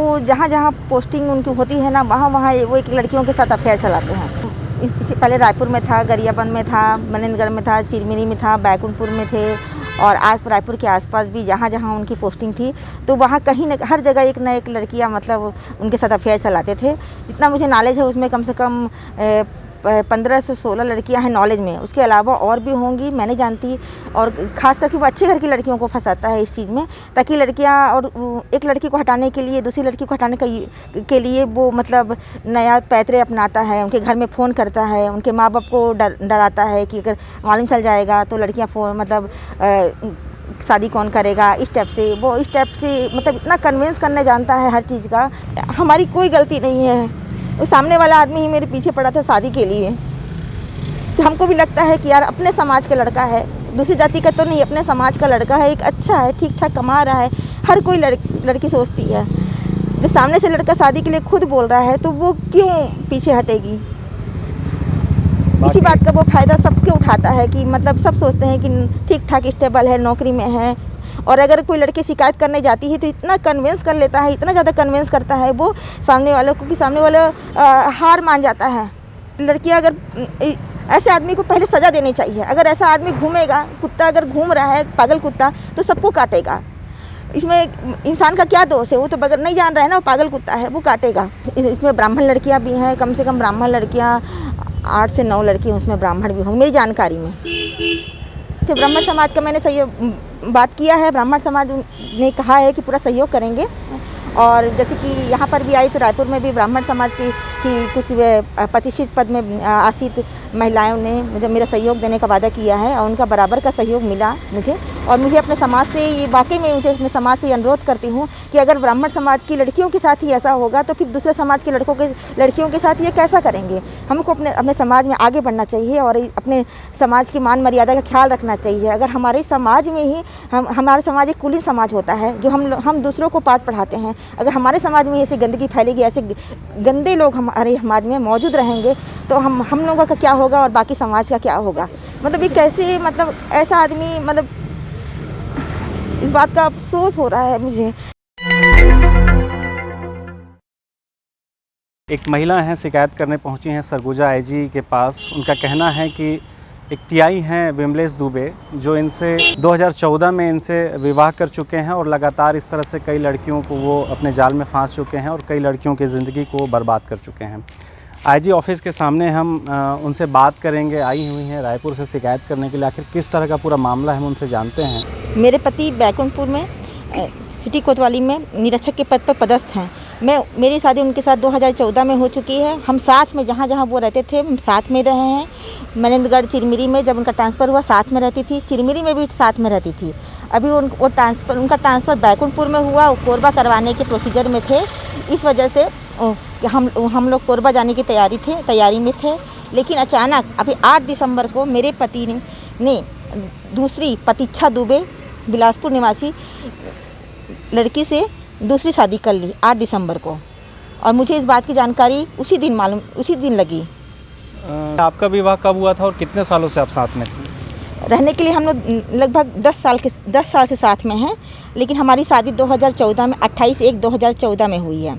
वो जहाँ जहाँ पोस्टिंग उनकी होती है ना, वहाँ वहाँ वो एक लड़कियों के साथ अफेयर चलाते हैं। इससे पहले रायपुर में था, गरियाबंद में था, मनेंद्रगढ़ में था, चिरमिरी में था, बैकुंठपुर में थे और रायपुर के आसपास भी जहाँ जहाँ उनकी पोस्टिंग थी, तो वहाँ कहीं न हर जगह एक न एक लड़कियाँ मतलब उनके साथ अफेयर चलाते थे। जितना मुझे नॉलेज है उसमें कम से कम 15 से 16 लड़कियां हैं नॉलेज में। उसके अलावा और भी होंगी, मैं नहीं जानती। और ख़ास करके वो अच्छे घर की लड़कियों को फंसाता है इस चीज़ में, ताकि लड़कियां और एक लड़की को हटाने के लिए दूसरी लड़की को हटाने के लिए वो मतलब नया पैतरे अपनाता है, उनके घर में फ़ोन करता है, उनके माँ बाप को डराता है कि अगर मालूम चल जाएगा तो लड़कियाँ फ़ोन मतलब शादी कौन करेगा। इस टाइप से वो मतलब इतना कन्विंस करने जानता है हर चीज़ का। हमारी कोई गलती नहीं है, वो सामने वाला आदमी ही मेरे पीछे पड़ा था शादी के लिए। तो हमको भी लगता है कि यार अपने समाज का लड़का है, दूसरी जाति का तो नहीं, अपने समाज का लड़का है, एक अच्छा है, ठीक ठाक कमा रहा है। हर कोई लड़की सोचती है, जब सामने से लड़का शादी के लिए खुद बोल रहा है तो वो क्यों पीछे हटेगी। इसी बात का वो फ़ायदा सबके उठाता है कि मतलब सब सोचते हैं कि ठीक ठाक स्टेबल है, नौकरी में है। और अगर कोई लड़की शिकायत करने जाती है तो इतना कन्विंस कर लेता है, इतना ज़्यादा कन्विंस करता है वो सामने वालों को कि सामने वाला हार मान जाता है। लड़कियां अगर ऐसे आदमी को पहले सज़ा देनी चाहिए। अगर ऐसा आदमी घूमेगा, कुत्ता अगर घूम रहा है पागल कुत्ता, तो सबको काटेगा। इसमें इंसान का क्या दोष है, वो तो बगैर नहीं जान रहा है ना, वो पागल कुत्ता है, वो काटेगा। इसमें ब्राह्मण लड़कियाँ भी हैं, कम से कम ब्राह्मण लड़कियाँ 8 से 9 लड़की उसमें ब्राह्मण भी होंगी मेरी जानकारी में। तो ब्राह्मण समाज का मैंने सही बात किया है, ब्राह्मण समाज ने कहा है कि पूरा सहयोग करेंगे। और जैसे कि यहाँ पर भी आई तो रायपुर में भी ब्राह्मण समाज की कुछ प्रतिष्ठित पद में आसीत महिलाओं ने मुझे मेरा सहयोग देने का वादा किया है और उनका बराबर का सहयोग मिला मुझे। और मुझे अपने समाज से ये वाकई में मुझे अपने समाज से अनुरोध करती हूँ कि अगर ब्राह्मण समाज की लड़कियों के साथ ही ऐसा होगा तो फिर दूसरे समाज के लड़कियों के साथ ये कैसा करेंगे। हमको अपने समाज में आगे बढ़ना चाहिए और अपने समाज की मान मर्यादा का ख्याल रखना चाहिए। अगर हमारे समाज में ही हमारा समाज एक कुलीन समाज होता है जो हम दूसरों को पाठ पढ़ाते हैं। अगर हमारे समाज में ऐसी गंदगी फैलेगी, ऐसे गंदे लोग हमारे समाज में मौजूद रहेंगे तो हम लोगों का क्या होगा और बाकी समाज का क्या होगा। मतलब ये कैसे मतलब ऐसा आदमी मतलब इस बात का अफसोस हो रहा है मुझे। एक महिला हैं, शिकायत करने पहुंची हैं सरगुजा आईजी के पास। उनका कहना है कि एक टीआई हैं विमलेश दुबे, जो इनसे 2014 में इनसे विवाह कर चुके हैं और लगातार इस तरह से कई लड़कियों को वो अपने जाल में फांस चुके हैं और कई लड़कियों की ज़िंदगी को बर्बाद कर चुके हैं। आईजी ऑफिस के सामने हम उनसे बात करेंगे। आई हुई हैं रायपुर से शिकायत करने के लिए। आखिर किस तरह का पूरा मामला है हम उनसे जानते हैं। मेरे पति बैकुंठपुर में सिटी कोतवाली में निरीक्षक के पद पर पदस्थ हैं। मेरी शादी उनके साथ 2014 में हो चुकी है। हम साथ में जहाँ जहाँ वो रहते थे हम साथ में रहे हैं। मनेंद्रगढ़ चिरमिरी में जब उनका ट्रांसफ़र हुआ साथ में रहती थी, चिरमिरी में भी साथ में रहती थी। अभी उनका ट्रांसफ़र बैकुंठपुर में हुआ, वो कोरबा करवाने के प्रोसीजर में थे। इस वजह से हम लोग कोरबा जाने की तैयारी में थे। लेकिन अचानक अभी 8 दिसंबर को मेरे पति ने दूसरी प्रतीक्षा दुबे बिलासपुर निवासी लड़की से दूसरी शादी कर ली 8 दिसंबर को। और मुझे इस बात की जानकारी उसी दिन लगी। आपका विवाह कब हुआ था और कितने सालों से आप साथ में थे? रहने के लिए हम लोग लगभग 10 साल से साथ में हैं। लेकिन हमारी शादी 2014 में 28/1/2014 में हुई है।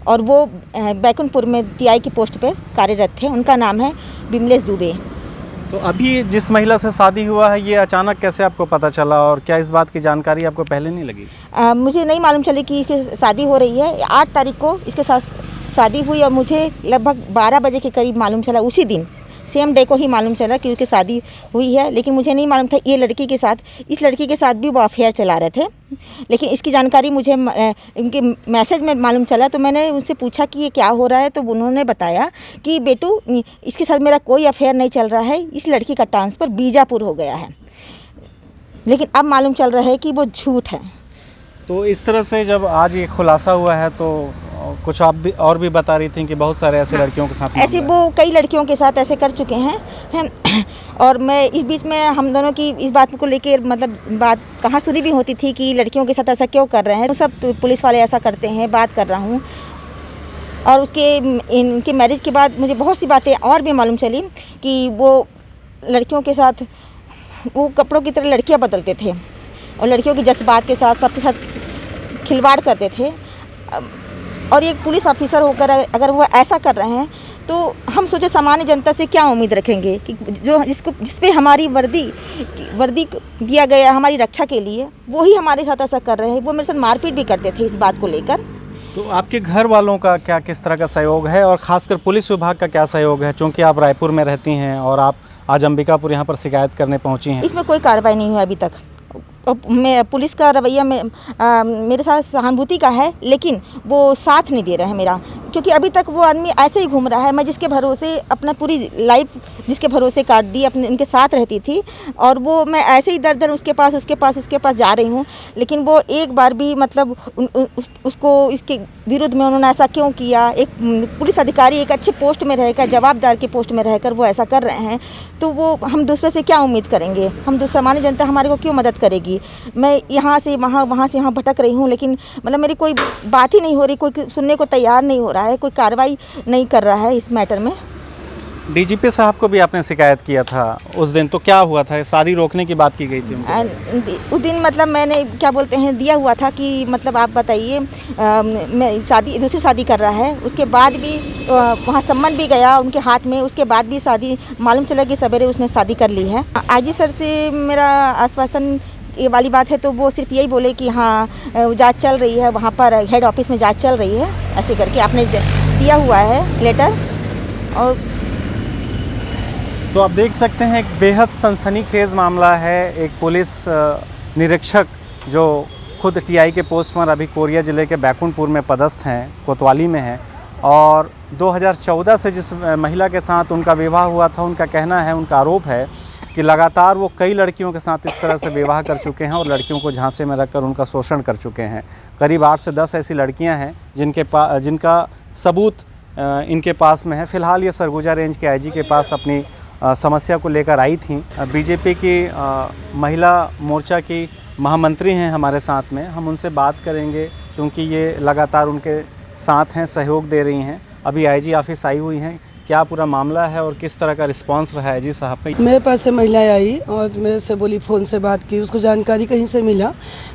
और वो बैकुंठपुर में टीआई की पोस्ट पर कार्यरत थे। उनका नाम है विमलेश दुबे। तो अभी जिस महिला से शादी हुआ है ये अचानक कैसे आपको पता चला और क्या इस बात की जानकारी आपको पहले नहीं लगी? मुझे नहीं मालूम चली कि इसकी शादी हो रही है। 8 तारीख को इसके साथ शादी हुई और मुझे लगभग 12 बजे के करीब मालूम चला। उसी दिन सेम डे को ही मालूम चला कि उसकी शादी हुई है। लेकिन मुझे नहीं मालूम था इस लड़की के साथ भी वो अफेयर चला रहे थे। लेकिन इसकी जानकारी मुझे इनके मैसेज में मालूम चला तो मैंने उनसे पूछा कि ये क्या हो रहा है। तो उन्होंने बताया कि बेटू इसके साथ मेरा कोई अफेयर नहीं चल रहा है, इस लड़की का ट्रांसफ़र बीजापुर हो गया है। लेकिन अब मालूम चल रहा है कि वो झूठ है। तो इस तरह से जब आज ये खुलासा हुआ है तो कुछ आप भी और भी बता रही थी कि बहुत सारे ऐसे लड़कियों के साथ ऐसे वो कई लड़कियों के साथ ऐसे कर चुके हैं। और मैं इस बीच में हम दोनों की इस बात को लेकर मतलब बात कहाँ सुनी भी होती थी कि लड़कियों के साथ ऐसा क्यों कर रहे हैं, तो सब पुलिस वाले ऐसा करते हैं, बात कर रहा हूँ। और इनके मैरिज के बाद मुझे बहुत सी बातें और भी मालूम चली कि वो लड़कियों के साथ वो कपड़ों की तरह लड़कियाँ बदलते थे। और लड़कियों के जज्बात के साथ सबके साथ खिलवाड़ करते थे। और एक पुलिस ऑफिसर होकर अगर वो ऐसा कर रहे हैं तो हम सोचे सामान्य जनता से क्या उम्मीद रखेंगे कि जो जिस पे हमारी वर्दी दिया गया हमारी रक्षा के लिए, वो ही हमारे साथ ऐसा कर रहे हैं। वो मेरे साथ मारपीट भी करते थे इस बात को लेकर। तो आपके घर वालों का क्या किस तरह का सहयोग है और ख़ासकर पुलिस विभाग का क्या सहयोग है, चूँकि आप रायपुर में रहती हैं और आप आज अंबिकापुर यहाँ पर शिकायत करने पहुँची हैं? इसमें कोई कार्रवाई नहीं हुई अभी तक। मैं पुलिस का रवैया में मेरे साथ सहानुभूति का है, लेकिन वो साथ नहीं दे रहे हैं मेरा, क्योंकि अभी तक वो आदमी ऐसे ही घूम रहा है। मैं जिसके भरोसे अपना पूरी लाइफ जिसके भरोसे काट दी, अपने उनके साथ रहती थी, और वो मैं ऐसे ही दर उसके पास जा रही हूँ, लेकिन वो एक बार भी मतलब उसको इसके विरुद्ध में उन्होंने ऐसा क्यों किया। एक पुलिस अधिकारी एक अच्छे पोस्ट में रहकर, जवाबदार के पोस्ट में रहकर वो ऐसा कर रहे हैं, तो वो हम दूसरे से क्या उम्मीद करेंगे? हम सामान्य जनता हमारे को क्यों मदद करेगी? मैं यहाँ से वहाँ से यहाँ भटक रही हूँ, लेकिन मतलब मेरी कोई बात ही नहीं हो रही, कोई सुनने को तैयार नहीं हो रहा है, कोई कार्रवाई नहीं कर रहा है इस मैटर में। डीजीपी साहब को भी आपने शिकायत किया था उस दिन, तो क्या हुआ था? शादी रोकने की बात की गई थी उस दिन, मतलब मैंने क्या बोलते हैं दिया हुआ था कि मतलब आप बताइए, मैं दूसरी शादी कर रहा है, उसके बाद भी वहाँ सम्मन भी गया उनके हाथ में, उसके बाद भी शादी मालूम चला कि सवेरे उसने शादी कर ली है। आईजी सर से मेरा आश्वासन ये वाली बात है, तो वो सिर्फ यही बोले कि हाँ जांच चल रही है, वहाँ पर हेड ऑफिस में जांच चल रही है, ऐसे करके आपने दिया हुआ है लेटर। और तो आप देख सकते हैं एक बेहद सनसनीखेज मामला है। एक पुलिस निरीक्षक जो खुद टीआई के पोस्ट पर अभी कोरिया ज़िले के बैकुंठपुर में पदस्थ हैं, कोतवाली में हैं, और 2014 से जिस महिला के साथ उनका विवाह हुआ था, उनका कहना है, उनका आरोप है कि लगातार वो कई लड़कियों के साथ इस तरह से विवाह कर चुके हैं और लड़कियों को झांसे में रखकर उनका शोषण कर चुके हैं। करीब 8 से 10 ऐसी लड़कियां हैं जिनका सबूत इनके पास में है। फ़िलहाल ये सरगुजा रेंज के आईजी के पास अपनी समस्या को लेकर आई थी। बीजेपी की महिला मोर्चा की महामंत्री हैं हमारे साथ में, हम उनसे बात करेंगे क्योंकि ये लगातार उनके साथ हैं, सहयोग दे रही हैं। अभी आईजी ऑफिस आई हुई हैं, क्या पूरा मामला है और किस तरह का रिस्पांस रहा है जी साहब का? मेरे पास से महिलाएं आई और मेरे से बोली, फ़ोन से बात की, उसको जानकारी कहीं से मिला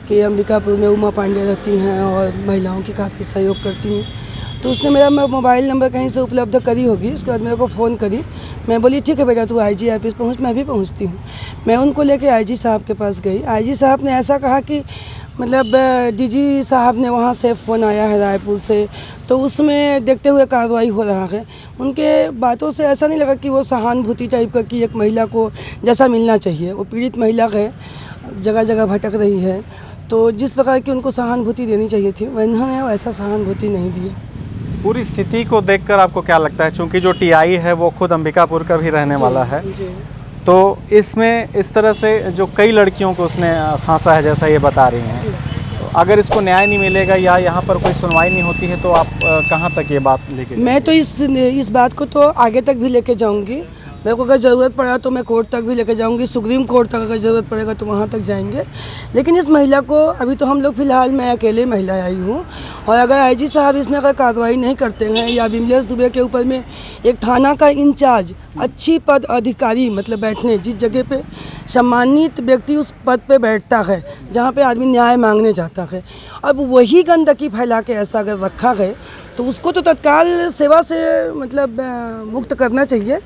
कि अंबिकापुर में उमा पांडे रहती हैं और महिलाओं की काफ़ी सहयोग करती हैं, तो उसने मेरा मोबाइल नंबर कहीं से उपलब्ध करी होगी। उसके बाद मेरे को फ़ोन करी, मैं बोली ठीक है बेटा तू आईजी ऑफिस पहुँच, मैं भी पहुँचती हूँ। मैं उनको लेके आईजी साहब के पास गई। आईजी साहब ने ऐसा कहा कि मतलब डीजी साहब ने वहाँ से फ़ोन आया है रायपुर से, तो उसमें देखते हुए कार्रवाई हो रहा है। उनके बातों से ऐसा नहीं लगा कि वो सहानुभूति टाइप का कि एक महिला को जैसा मिलना चाहिए, वो पीड़ित महिला है, जगह जगह भटक रही है, तो जिस प्रकार की उनको सहानुभूति देनी चाहिए थी उन्होंने वैसा सहानुभूति नहीं दी। पूरी स्थिति को देखकर आपको क्या लगता है, चूँकि जो टीआई है वो खुद अंबिकापुर का भी रहने वाला है, तो इसमें इस तरह से जो कई लड़कियों को उसने फांसा है जैसा ये बता रही हैं, तो अगर इसको न्याय नहीं मिलेगा या यहाँ पर कोई सुनवाई नहीं होती है तो आप कहाँ तक ये बात लेके? मैं तो इस बात को तो आगे तक भी लेके जाऊँगी। मेरे को अगर ज़रूरत पड़ा तो मैं कोर्ट तक भी लेके जाऊंगी, सुप्रीम कोर्ट तक अगर ज़रूरत पड़ेगा तो वहाँ तक जाएंगे। लेकिन इस महिला को अभी तो हम लोग फ़िलहाल मैं अकेले महिला आई हूँ, और अगर आईजी साहब इसमें अगर कार्रवाई नहीं करते हैं या विमलेश दुबे के ऊपर में एक थाना का इंचार्ज अच्छी पद अधिकारी मतलब बैठने जिस जगह पे सम्मानित व्यक्ति उस पद पे बैठता है जहाँ पे आदमी न्याय मांगने जाता है, अब वही गंदगी फैला के ऐसा अगर रखा है तो उसको तो तत्काल सेवा से मतलब मुक्त करना चाहिए।